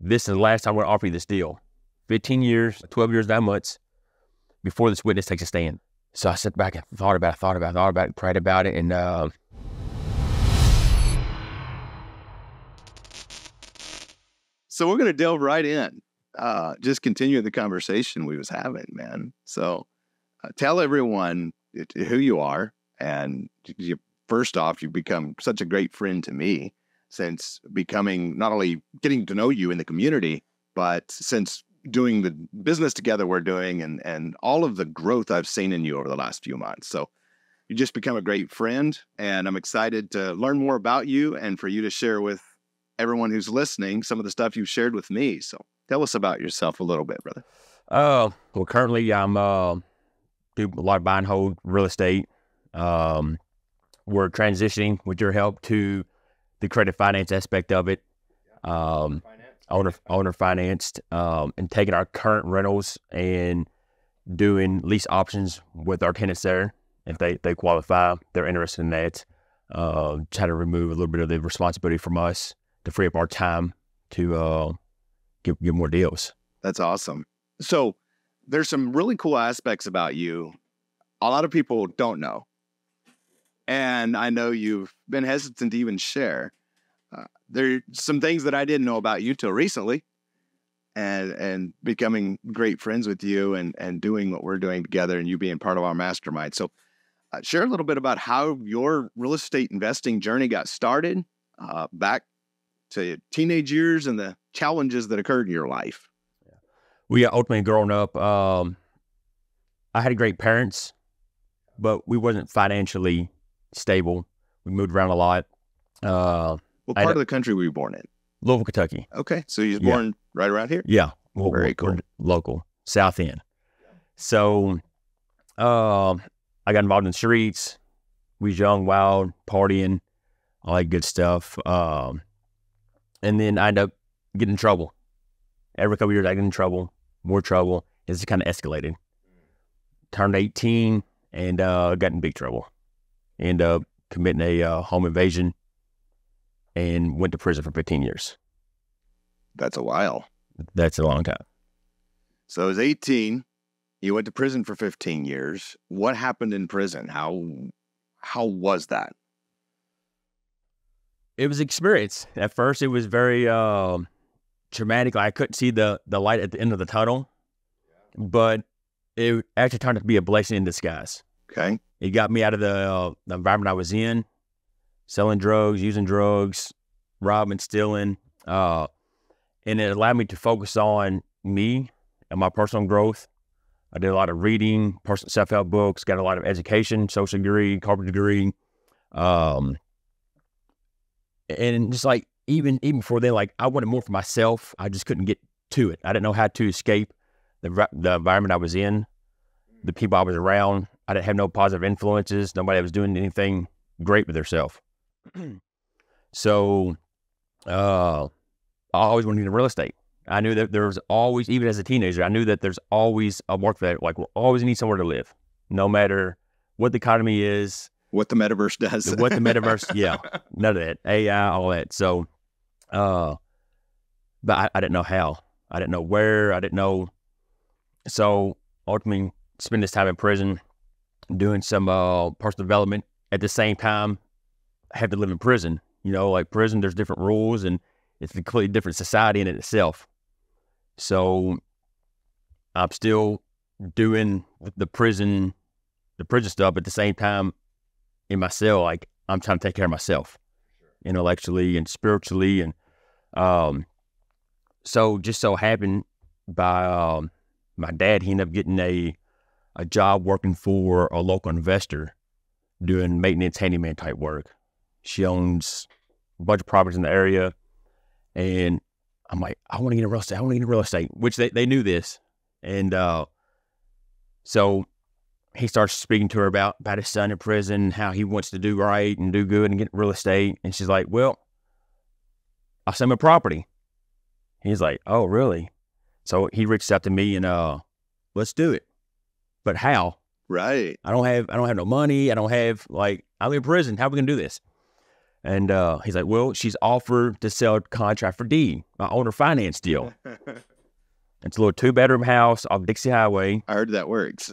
this is the last time we're going to offer you this deal. 15 years, 12 years, 9 months before this witness takes a stand. So I sat back and thought about it, prayed about it, and so we're going to delve right in. Just continue the conversation we was having, man. So tell everyone who you are, and first off, you've become such a great friend to me since becoming, not only getting to know you in the community, but since doing the business together we're doing, and all of the growth I've seen in you over the last few months. So you just become a great friend, and I'm excited to learn more about you and for you to share with everyone who's listening some of the stuff you've shared with me. So tell us about yourself a little bit, brother. Well, currently I'm do a lot of buy and hold real estate. We're transitioning with your help to the credit finance aspect of it. Owner financed, and taking our current rentals and doing lease options with our tenants there. If they qualify, they're interested in that. Try to remove a little bit of the responsibility from us to free up our time to get more deals. That's awesome. So there's some really cool aspects about you a lot of people don't know. And I know you've been hesitant to even share. There's some things that I didn't know about you till recently, and becoming great friends with you and doing what we're doing together, and you being part of our mastermind. So share a little bit about how your real estate investing journey got started, back to teenage years and the challenges that occurred in your life. We ultimately growing up, I had great parents, but we wasn't financially stable. We moved around a lot. What part of the country were you born in? Louisville, Kentucky. Okay, so you was born right around here? Yeah. Very cool. We're local, South End. So I got involved in the streets. We was young, wild, partying, all that good stuff. And then I ended up getting in trouble. Every couple of years I get in trouble, more trouble. It just kind of escalated. Turned 18 and got in big trouble. Ended up committing a home invasion and went to prison for 15 years. That's a while. That's a long time. So I was 18. You went to prison for 15 years. What happened in prison? How was that? It was an experience. At first, it was very traumatic. I couldn't see the light at the end of the tunnel, but it actually turned out to be a blessing in disguise. Okay. It got me out of the environment I was in, selling drugs, using drugs, robbing, stealing, and it allowed me to focus on me and my personal growth. I did a lot of reading, personal self-help books, got a lot of education, social degree, corporate degree, and just like even before then, like I wanted more for myself. I just couldn't get to it. I didn't know how to escape the environment I was in, the people I was around. I didn't have no positive influences. Nobody was doing anything great with themselves. So I always wanted to get into real estate. I knew that there was always, even as a teenager, I knew that there's always a market that like we'll always need somewhere to live, no matter what the economy is. What the metaverse does. What the metaverse, yeah, none of that. AI, all that. So, but I didn't know how. I didn't know where. I didn't know. So ultimately, spend this time in prison, doing some personal development. At the same time, I had to live in prison. You know, like prison, there's different rules, and it's a completely different society in it itself. So I'm still doing the prison stuff. At the same time, in my cell, like I'm trying to take care of myself, intellectually and spiritually, and so just so happened by my dad, he ended up getting a job working for a local investor, doing maintenance handyman type work. She owns a bunch of properties in the area, and I'm like, I want to get into real estate. I want to get into real estate, which they knew this, and so he starts speaking to her about his son in prison, how he wants to do right and do good and get real estate. And she's like, well, I'll sell him a property. He's like, oh, really? So he reached out to me and, let's do it. But how? Right. I don't have no money. I don't have, like, I'm in prison. How are we going to do this? And he's like, well, she's offered to sell a contract for deed, my owner finance deal. It's a little 2-bedroom house off Dixie Highway. I heard that works.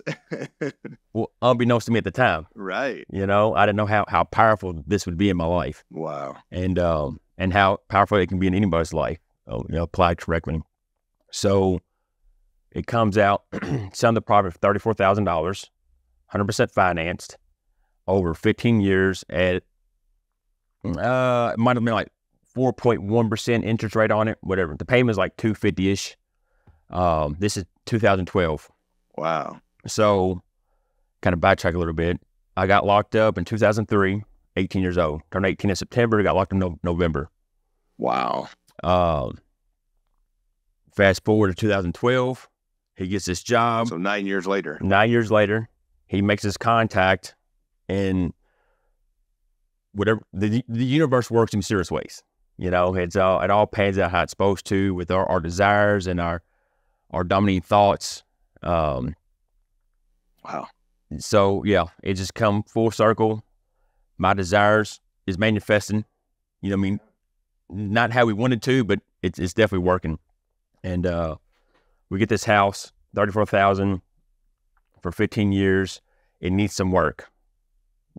Well, unbeknownst to me at the time. Right. I didn't know how powerful this would be in my life. Wow. And how powerful it can be in anybody's life, applied correctly. So it comes out, selling the property for $34,000, 100% financed, over 15 years at, it might have been like 4.1% interest rate on it, whatever. The payment is like $250-ish. This is 2012. Wow. So kind of backtrack a little bit. I got locked up in 2003, 18 years old. Turned 18 in September, got locked in November. Wow. Fast forward to 2012, he gets this job. So 9 years later. 9 years later, he makes his contact, and whatever the universe works in mysterious ways. It all pans out how it's supposed to with our desires and our dominating thoughts. Wow. So yeah, it just come full circle. My desires is manifesting. Not how we wanted to, but it's definitely working. And we get this house, $34,000 for 15 years. It needs some work.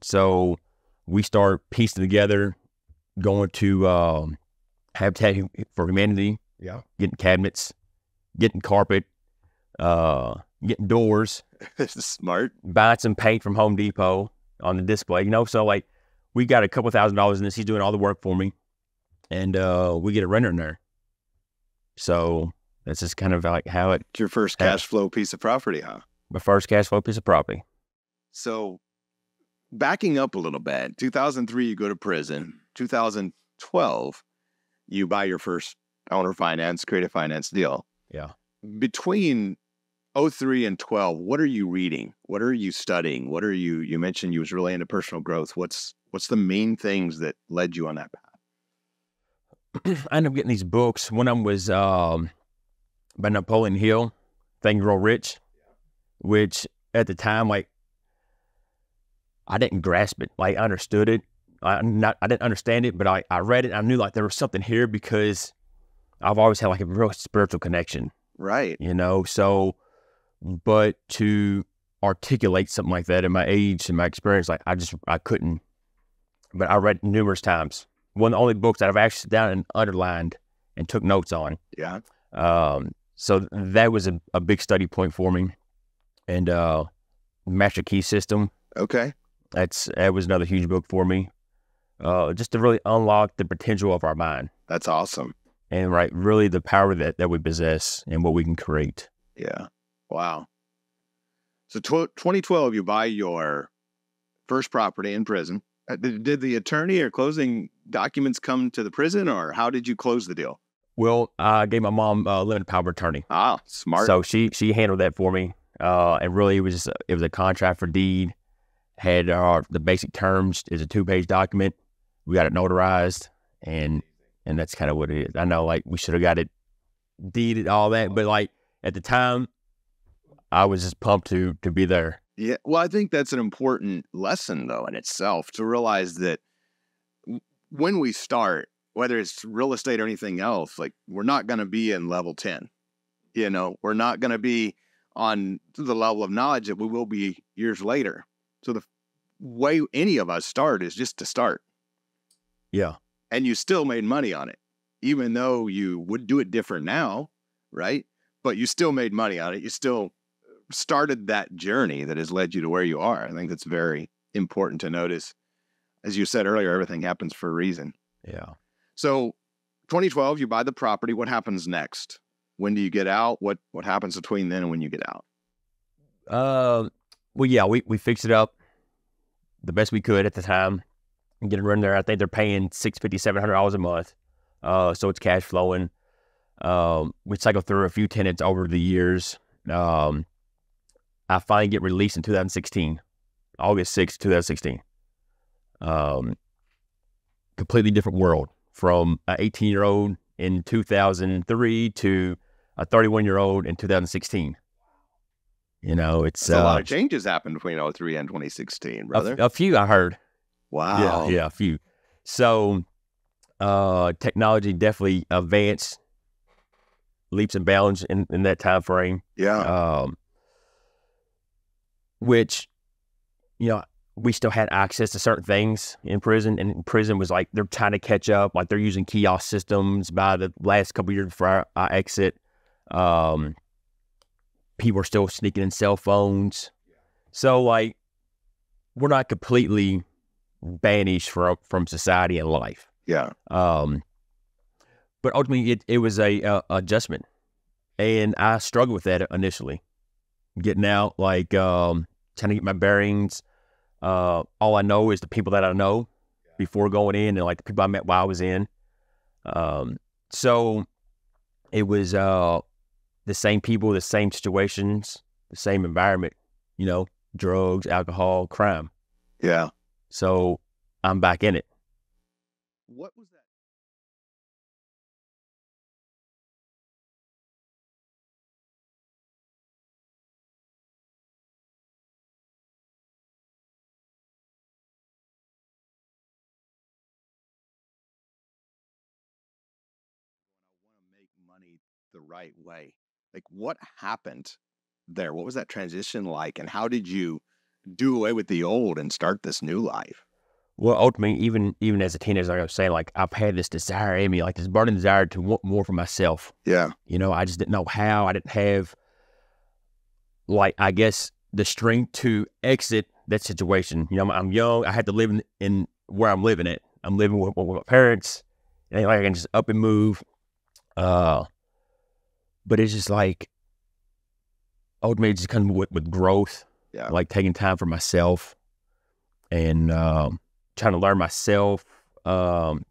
So we start piecing together, going to Habitat for Humanity. Yeah. Getting cabinets, getting carpet, getting doors. This is smart. Buying some paint from Home Depot on the display. So like we got a couple $1,000s in this. He's doing all the work for me. And we get a renter in there. So that's just kind of like how it... It's your first cash flow piece of property, huh? My first cash flow piece of property. So backing up a little bit, 2003, you go to prison. 2012, you buy your first owner finance, creative finance deal. Yeah. Between 03 and 12, what are you reading? What are you studying? You mentioned you was really into personal growth. What's the main things that led you on that path? I ended up getting these books. One of them was by Napoleon Hill, Think and Grow Rich, which at the time, like, I didn't grasp it. Like, I understood it. I didn't understand it, but I read it. And I knew like there was something here because I've always had like a real spiritual connection. Right. So, but to articulate something like that in my age and my experience, like I couldn't. But I read it numerous times. One of the only books that I've actually sat down and underlined and took notes on. Yeah. So that was a big study point for me. And Master Key System. Okay. That was another huge book for me. Just to really unlock the potential of our mind. That's awesome. And really the power that we possess and what we can create. Yeah. Wow. So 2012, you buy your first property in prison. Did the attorney or closing documents come to the prison, or how did you close the deal? Well, I gave my mom a limited power of attorney. Ah, smart. So she handled that for me. And really it was a contract for deed. Had the basic terms. Is a 2-page document. We got it notarized, and that's kind of what it is. I know, like, we should have got it deeded, all that, but like at the time, I was just pumped to be there. Yeah, well, I think that's an important lesson, though, in itself, to realize that when we start, whether it's real estate or anything else, like, we're not going to be in level 10. We're not going to be on the level of knowledge that we will be years later. So the way any of us start is just to start. Yeah. And you still made money on it, even though you would do it different now, right? But you still made money on it. You still started that journey that has led you to where you are. I think that's very important to notice. As you said earlier, everything happens for a reason. Yeah. So 2012, you buy the property. What happens next? When do you get out? What happens between then and when you get out? Well, yeah, we fixed it up the best we could at the time. Get it run there. I think they're paying $650, $700 a month. So it's cash flowing. We cycled through a few tenants over the years. I finally get released in 2016, August 6th, 2016. Completely different world from an 18-year-old in 2003 to a 31-year-old in 2016. It's a lot of changes happened between 03 and 2016, brother. A few I heard. Wow. Yeah, a few. So technology definitely advanced leaps and bounds in that time frame. Yeah. Which, you know, we still had access to certain things in prison, and prison was like they're trying to catch up. Like they're using kiosk systems by the last couple of years before I exit. People are still sneaking in cell phones, so like we're not completely banished from society and life. Yeah. But ultimately, it was a adjustment, and I struggled with that initially, getting out, like trying to get my bearings. All I know is the people that I know before going in, and like the people I met while I was in. So it was the same people, the same situations, the same environment, you know, drugs, alcohol, crime. Yeah. So I'm back in it. What was that? Make money the right way. Like, what happened there? What was that transition like? And how did you do away with the old and start this new life? Well, ultimately, even as a teenager, like I was saying, like I've had this desire in me, like this burning desire to want more for myself. Yeah. You know, I just didn't know how. I didn't have, like, I guess, the strength to exit that situation. You know, I'm young. I had to live in where I'm living at. I'm living with my parents. It ain't like I can just up and move. But it's just like, ultimately, it just comes with growth. Yeah. Like taking time for myself and trying to learn myself. But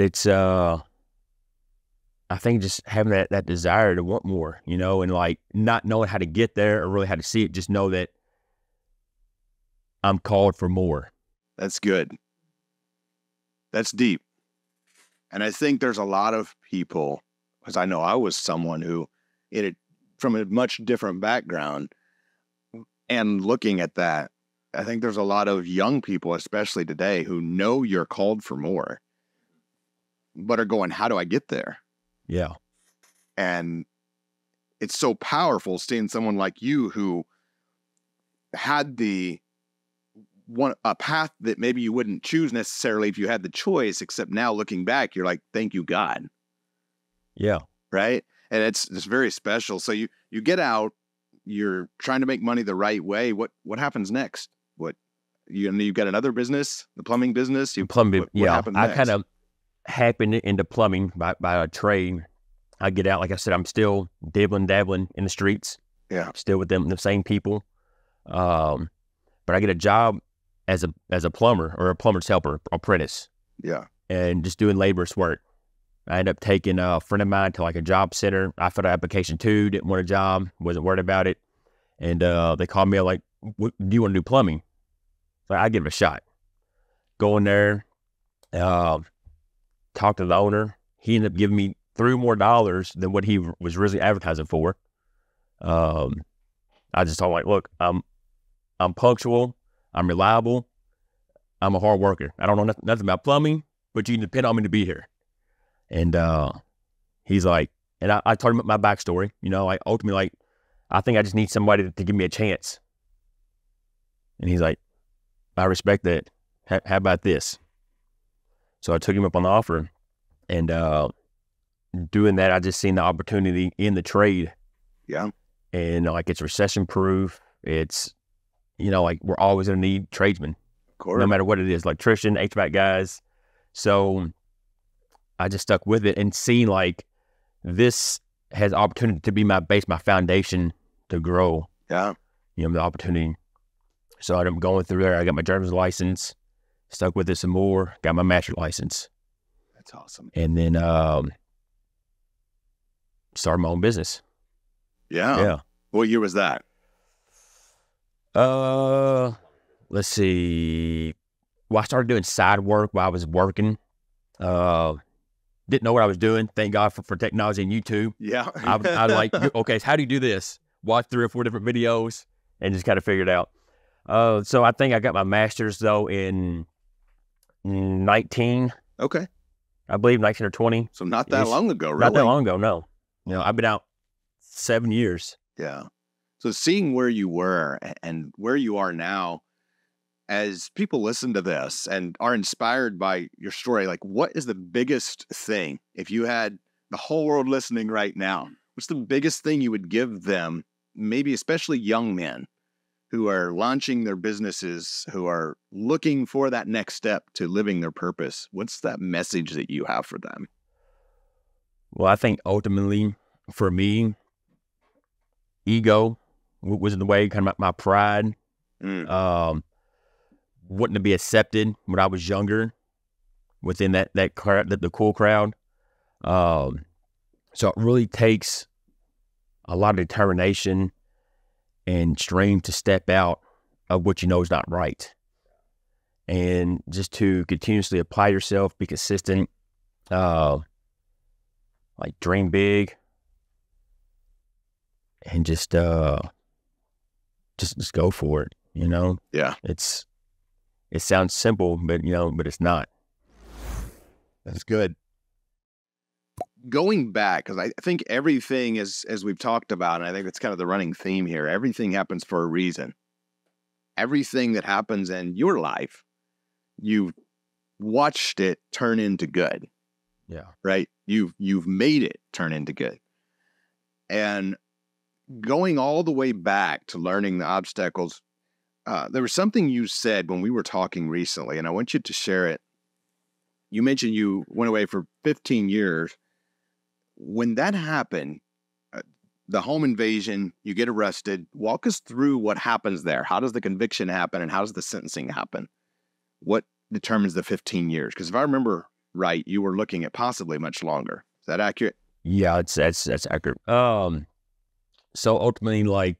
it's, I think just having that desire to want more, you know, and like not knowing how to get there or really how to see it, just know that I'm called for more. That's good. That's deep. And I think there's a lot of people, because I know I was someone who, from a much different background, and looking at that, I think there's a lot of young people, especially today, who know you're called for more, but are going, how do I get there? Yeah. And it's so powerful seeing someone like you who had a path that maybe you wouldn't choose necessarily if you had the choice, except now looking back, you're like, thank you, God. Yeah. Right. And it's very special. So you get out, you're trying to make money the right way. What happens next? You've got another business, the plumbing business. Plumbing. What happens I next? kind of happened into plumbing by a trade. I get out, like I said, I'm still dabbling in the streets. Yeah. Still with the same people. But I get a job as a plumber or a plumber's helper, apprentice. Yeah. And just doing laborious work. I ended up taking a friend of mine to like a job center. I filled out an application too, didn't want a job, wasn't worried about it. And they called me like, do you want to do plumbing? So I give it a shot. Go in there, talk to the owner. He ended up giving me $3 more than what he was originally advertising for. I just told him, like, look, I'm punctual, I'm reliable, I'm a hard worker. I don't know nothing about plumbing, but you can depend on me to be here. And he's like, and I told him my backstory, you know, like ultimately, like, I think I just need somebody to give me a chance. And he's like, I respect that. How about this? So I took him up on the offer, and doing that, I just seen the opportunity in the trade. Yeah. And like, it's recession proof. It's, you know, like we're always going to need tradesmen, Of course. no matter what it is, electrician, HVAC guys. So I just stuck with it and seen like this has opportunity to be my base, my foundation to grow. Yeah. You know, the opportunity. So I'm going through there. I got my driver's license, stuck with it some more, got my master's license. That's awesome. And then started my own business. Yeah. Yeah. What year was that? Let's see. Well, I started doing side work while I was working. Didn't know what I was doing. Thank God for technology and YouTube. Yeah. I like, okay, so how do you do this? Watch 3 or 4 different videos and just kind of figure it out. So I think I got my master's though in 19, Okay. I believe, 19 or 20. So not that long ago, really. Not that long ago, no. I've been out 7 years. Yeah. So seeing where you were and where you are now, as people listen to this and are inspired by your story, like what is the biggest thing, if you had the whole world listening right now, what's the biggest thing you would give them, maybe especially young men who are launching their businesses, who are looking for that next step to living their purpose? What's that message that you have for them? Well, I think ultimately for me, ego was in the way, kind of my pride. Wanting to be accepted when I was younger within that crowd, the cool crowd. So it really takes a lot of determination and strength to step out of what you know is not right. And just to continuously apply yourself, be consistent, like dream big, and just go for it, Yeah. It sounds simple, but but it's not. That's good. Going back, because I think everything is, as we've talked about, and I think it's kind of the running theme here, everything happens for a reason. Everything that happens in your life, you've watched it turn into good. Yeah. Right? You've made it turn into good. And going all the way back to learning the obstacles, there was something you said when we were talking recently, and I want you to share it. You mentioned you went away for 15 years. When that happened, the home invasion, you get arrested. Walk us through what happens there. How does the conviction happen, and how does the sentencing happen? What determines the 15 years? Because if I remember right, you were looking at possibly much longer. Is that accurate? Yeah, that's accurate. So ultimately, with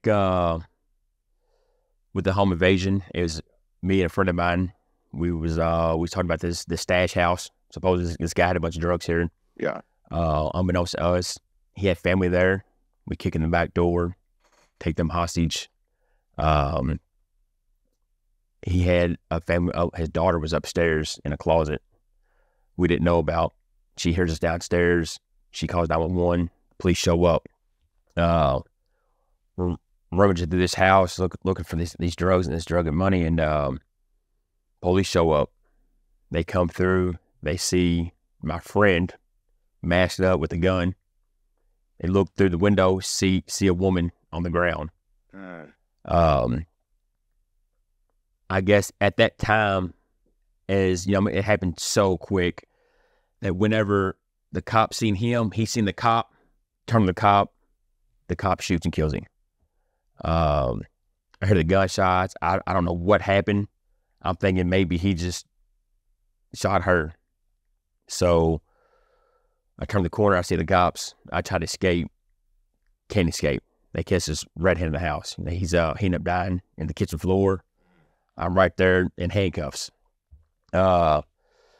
the home invasion, it was me and a friend of mine. We was talking about the stash house. Suppose this guy had a bunch of drugs here. Yeah. Unbeknownst to us, he had family there. We kick in the back door, take them hostage. He had a family. His daughter was upstairs in a closet we didn't know about. She hears us downstairs. She calls 911. Police show up. We're rummaging through this house, looking for these drugs and this drug and money, and police show up. They come through. They see my friend masked up with a gun. They look through the window, see a woman on the ground. I guess at that time, as it happened so quick that whenever the cop seen him, he seen the cop, turned the cop shoots and kills him. I heard the gunshots. I don't know what happened. I'm thinking maybe he just shot her. So I turn the corner, I see the cops. I try to escape. Can't escape. They catch this redhead in the house. He ended up dying in the kitchen floor. I'm right there in handcuffs. There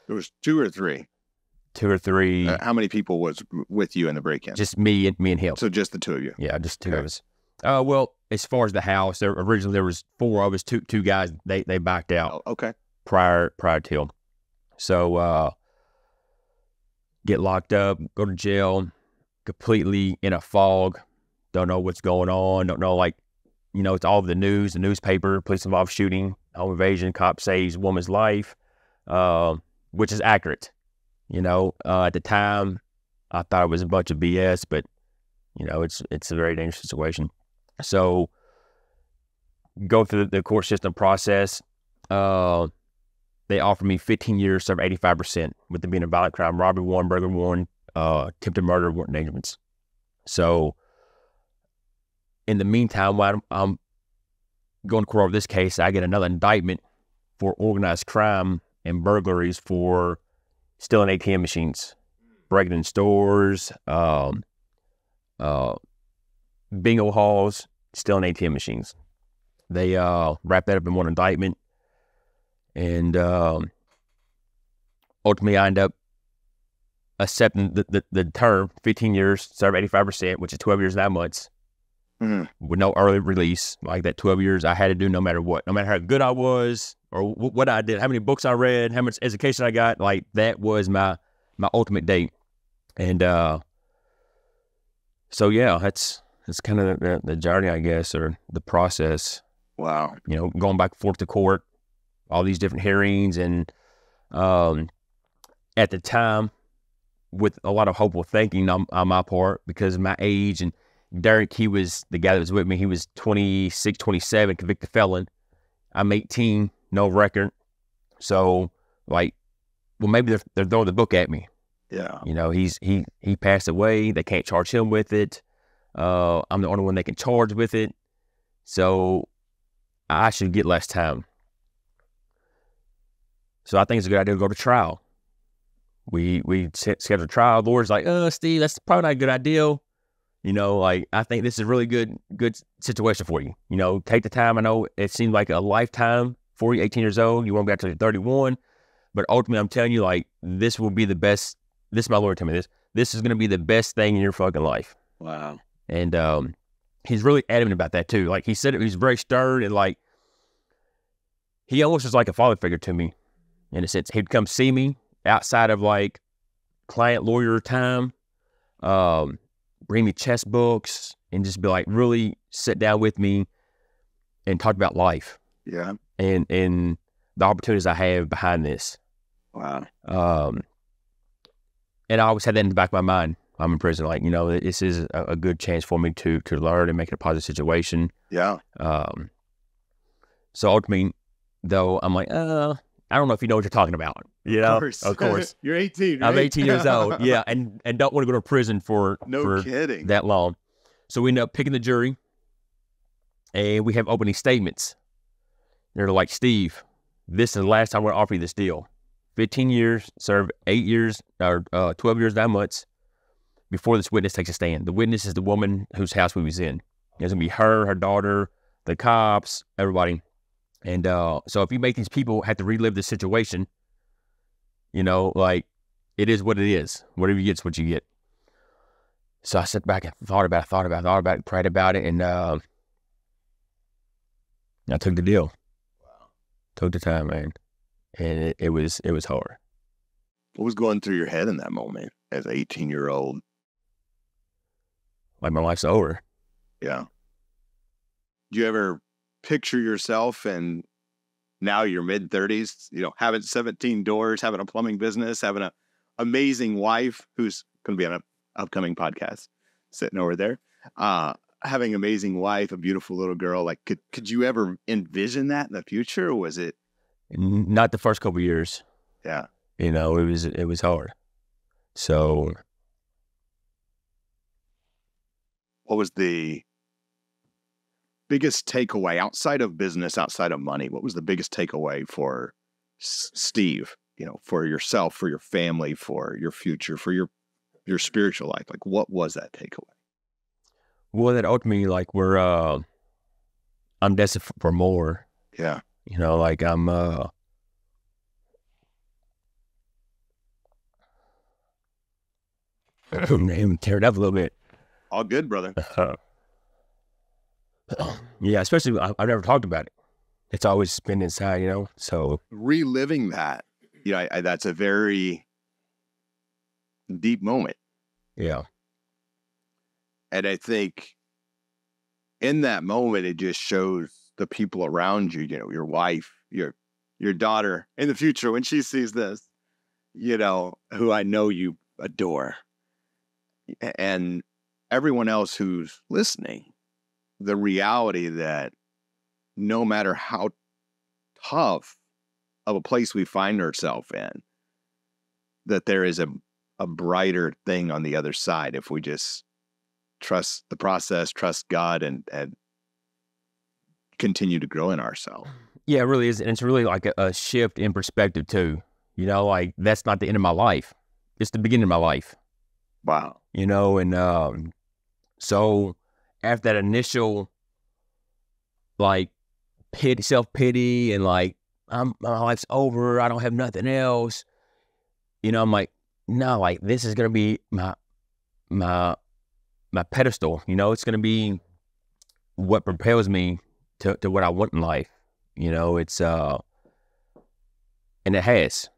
was two or three. How many people was with you in the break-in? Just me and him. So just the two of you? Yeah, just two of us. Well, as far as the house, originally there was four of us. Two guys. They backed out. Oh, okay. Prior to him. So get locked up, go to jail, completely in a fog. Don't know what's going on. Don't know, it's all of the news, the newspaper, police involved shooting, home invasion, cop saves woman's life, which is accurate. At the time, I thought it was a bunch of BS, but it's a very dangerous situation. So go through the court system process. They offered me 15 years, serve 85%, with them being a violent crime, robbery 1, burglary 1, attempted murder, warrant endangerments. So in the meantime, while I'm going to court over this case, I get another indictment for organized crime and burglaries for stealing ATM machines, breaking in stores, bingo halls, stealing ATM machines. They wrapped that up in one indictment, and ultimately I end up accepting the term, 15 years, serve 85%, which is 12 years and 9 months. with no early release. Like that 12 years I had to do no matter what, no matter how good I was or what I did, how many books I read, how much education I got. Like that was my ultimate date. And so yeah, that's kind of the journey, I guess, or the process. Wow. You know, going back and forth to court, all these different hearings, and at the time, with a lot of hopeful thinking on my part, because of my age, and Derek, he was the guy that was with me. He was 26, 27, convicted felon. I'm 18, no record. So, like, well, maybe they're throwing the book at me. Yeah. You know, he passed away. They can't charge him with it. I'm the only one they can charge with it. So I should get less time. So I think it's a good idea to go to trial. We scheduled a trial. The lawyer's like, Steve, that's probably not a good idea. You know, like, I think this is a really good situation for you. You know, take the time. I know it seemed like a lifetime for you, 18 years old. You won't be out till you're 31. But ultimately, I'm telling you, like, this will be the best. This is my lawyer telling me this. This is going to be the best thing in your fucking life. Wow. And he's really adamant about that, too. Like, he said it, he's very stern, and, like, he almost was like a father figure to me, in a sense. He'd come see me outside of, like, client-lawyer time, bring me chess books, and just be like, really sit down with me and talk about life. Yeah. And the opportunities I have behind this. Wow. And I always had that in the back of my mind. I'm in prison, like, you know, this is a good chance for me to learn and make it a positive situation. Yeah. So ultimately, though, I'm like, I don't know if you know what you're talking about. You know, of course. You're 18, right? I'm 18 years old. Yeah, and don't want to go to prison for kidding that long. So we end up picking the jury, and we have opening statements. They're like, Steve, this is the last time we're going to offer you this deal. 15 years, serve 8 years, or 12 years, 9 months before this witness takes a stand. The witness is the woman whose house we was in. It's going to be her daughter, the cops, everybody. And so if you make these people have to relive this situation, you know, like, it is what it is. Whatever you get is what you get. So I sat back and thought about it, prayed about it, and I took the deal. Wow. Took the time, man. And it was hard. What was going through your head in that moment as an 18-year-old? Like, my life's over. Yeah. Do you ever picture yourself in now your mid-30s, you know, having 17 doors, having a plumbing business, having an amazing wife who's going to be on an upcoming podcast sitting over there, having an amazing wife, a beautiful little girl? Like, could you ever envision that in the future, or was it? Not the first couple of years. Yeah. You know, it was hard. So what was the biggest takeaway outside of business, outside of money? What was the biggest takeaway for Steve, you know, for yourself, for your family, for your future, for your spiritual life? Like, what was that takeaway? Well, that ultimately, like, I'm destined for more. Yeah. You know, like, I'm tear it up a little bit. All good, brother. Yeah, especially I've never talked about it. It's always been inside, you know. So reliving that, you know, that's a very deep moment. Yeah. And I think in that moment, it just shows the people around you, you know, your wife, your daughter in the future, when she sees this, you know, who I know you adore, and everyone else who's listening, the reality that no matter how tough of a place we find ourselves in, that there is a brighter thing on the other side if we just trust the process, trust God, and continue to grow in ourselves. Yeah, it really is. And it's really like a shift in perspective too. You know, like, that's not the end of my life. It's the beginning of my life. Wow. You know, and so after that initial, like, self-pity and, like, my life's over, I don't have nothing else, you know, I'm like, no, like, this is going to be my pedestal, you know, it's going to be what propels me to what I want in life. You know, it's and it has.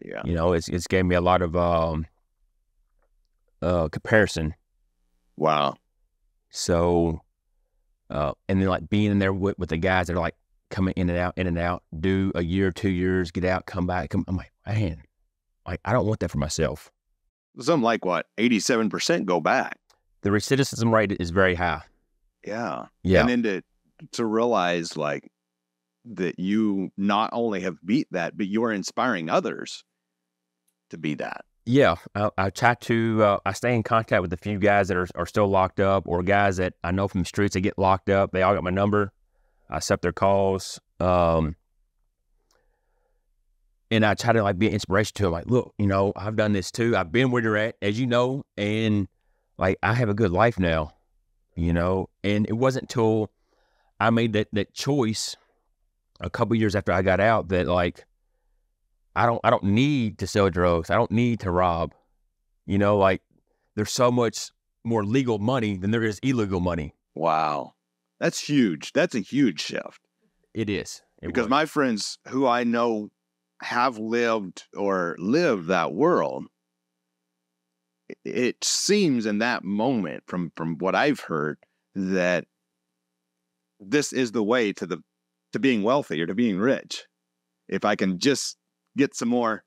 Yeah. You know, it's gave me a lot of comparison. Wow. So and then like being in there with the guys that are like coming in and out, do a year, 2 years, get out, come back. I'm like, man, like I don't want that for myself. Something like what, 87% go back. The recidivism rate is very high. Yeah. Yeah. And then to realize like that you not only have beat that, but you're inspiring others to be that. Yeah. I try to, I stay in contact with a few guys that are still locked up, or guys that I know from the streets that get locked up. They all got my number. I accept their calls. And I try to like be an inspiration to them. Like, look, you know, I've done this too. I've been where you're at, as you know, and like I have a good life now, you know. And it wasn't till I made that choice a couple years after I got out that like I don't need to sell drugs. I don't need to rob. You know, like there's so much more legal money than there is illegal money. Wow. That's huge. That's a huge shift. It is. Because my friends who I know have lived or live that world, it seems in that moment from what I've heard that this is the way to being wealthy or to being rich. If I can just get some more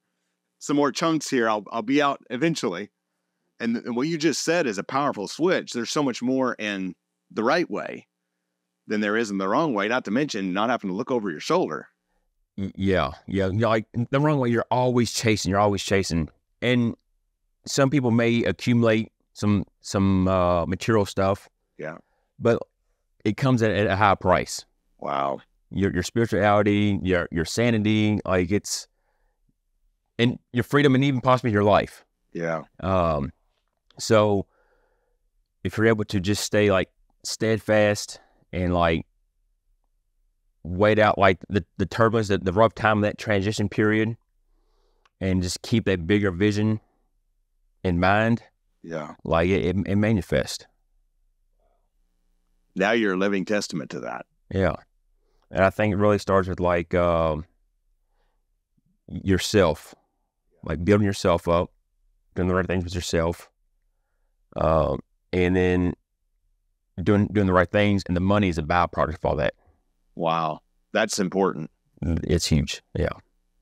chunks here, I'll be out eventually. And what you just said is a powerful switch. There's so much more in the right way than there is in the wrong way, not to mention not having to look over your shoulder. Yeah. You know, like the wrong way, you're always chasing. And some people may accumulate some material stuff. Yeah. But it comes at a high price. Wow. Your spirituality, your sanity, like it's, and your freedom, and even possibly your life. Yeah. So if you're able to just stay like steadfast and like wait out like the turbulence, the rough time of that transition period, and just keep that bigger vision in mind. Yeah. Like it manifests. Now you're a living testament to that. Yeah. And I think it really starts with like yourself, like building yourself up, doing the right things with yourself, and then doing the right things, and the money is a byproduct of all that. Wow. That's important. It's huge. Yeah.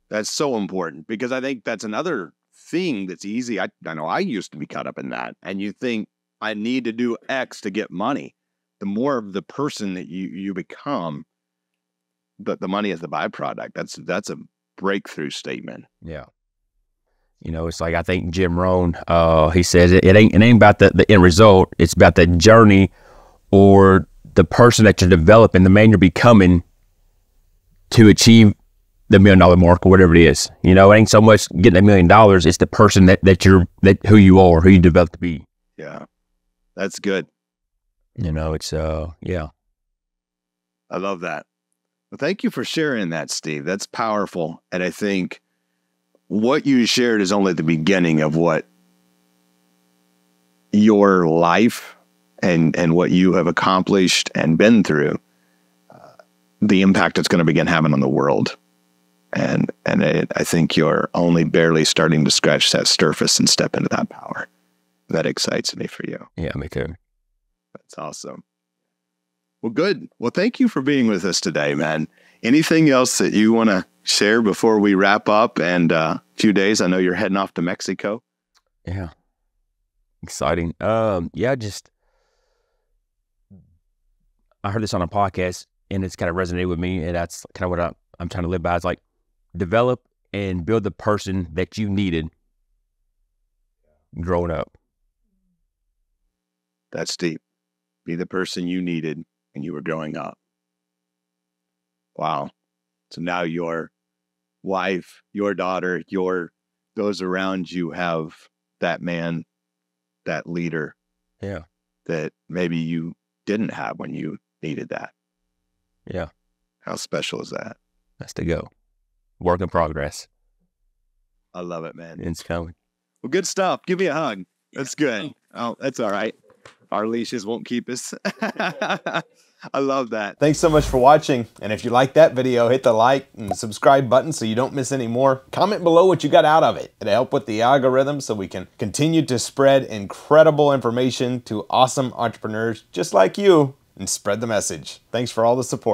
That's so important, because I think that's another thing that's easy. I know I used to be caught up in that. And you think, I need to do X to get money. The more of the person that you become, the money is the byproduct. That's a breakthrough statement. Yeah. You know, it's like, I think Jim Rohn, he says it ain't about the end result. It's about the journey, or the person that you're developing, the man you're becoming to achieve the $1 million mark, or whatever it is. You know, it ain't so much getting $1 million. It's the person that who you are, who you develop to be. Yeah. That's good. You know, it's, yeah. I love that. Well, thank you for sharing that, Steve. That's powerful. And I think what you shared is only the beginning of what your life and what you have accomplished and been through, the impact it's going to begin having on the world. And I think you're only barely starting to scratch that surface and step into that power. That excites me for you. Yeah, me too. That's awesome. Well, good. Well, thank you for being with us today, man. Anything else that you want to share before we wrap up? And a few days, I know you're heading off to Mexico. Yeah. Exciting. Yeah, I heard this on a podcast, and it's kind of resonated with me, and that's kind of what I'm trying to live by. It's like, develop and build the person that you needed growing up. That's deep. Be the person you needed when you were growing up. Wow. So now your wife, your daughter, those around you have that man, that leader. Yeah. That maybe you didn't have when you needed that. Yeah. How special is that? That's to go. Work in progress. I love it, man. It's coming. Well, good stuff. Give me a hug. That's good. Oh, that's all right. Our leashes won't keep us. I love that. Thanks so much for watching. And if you like that video, hit the like and subscribe button so you don't miss any more. Comment below what you got out of it. It'll help with the algorithm so we can continue to spread incredible information to awesome entrepreneurs just like you and spread the message. Thanks for all the support.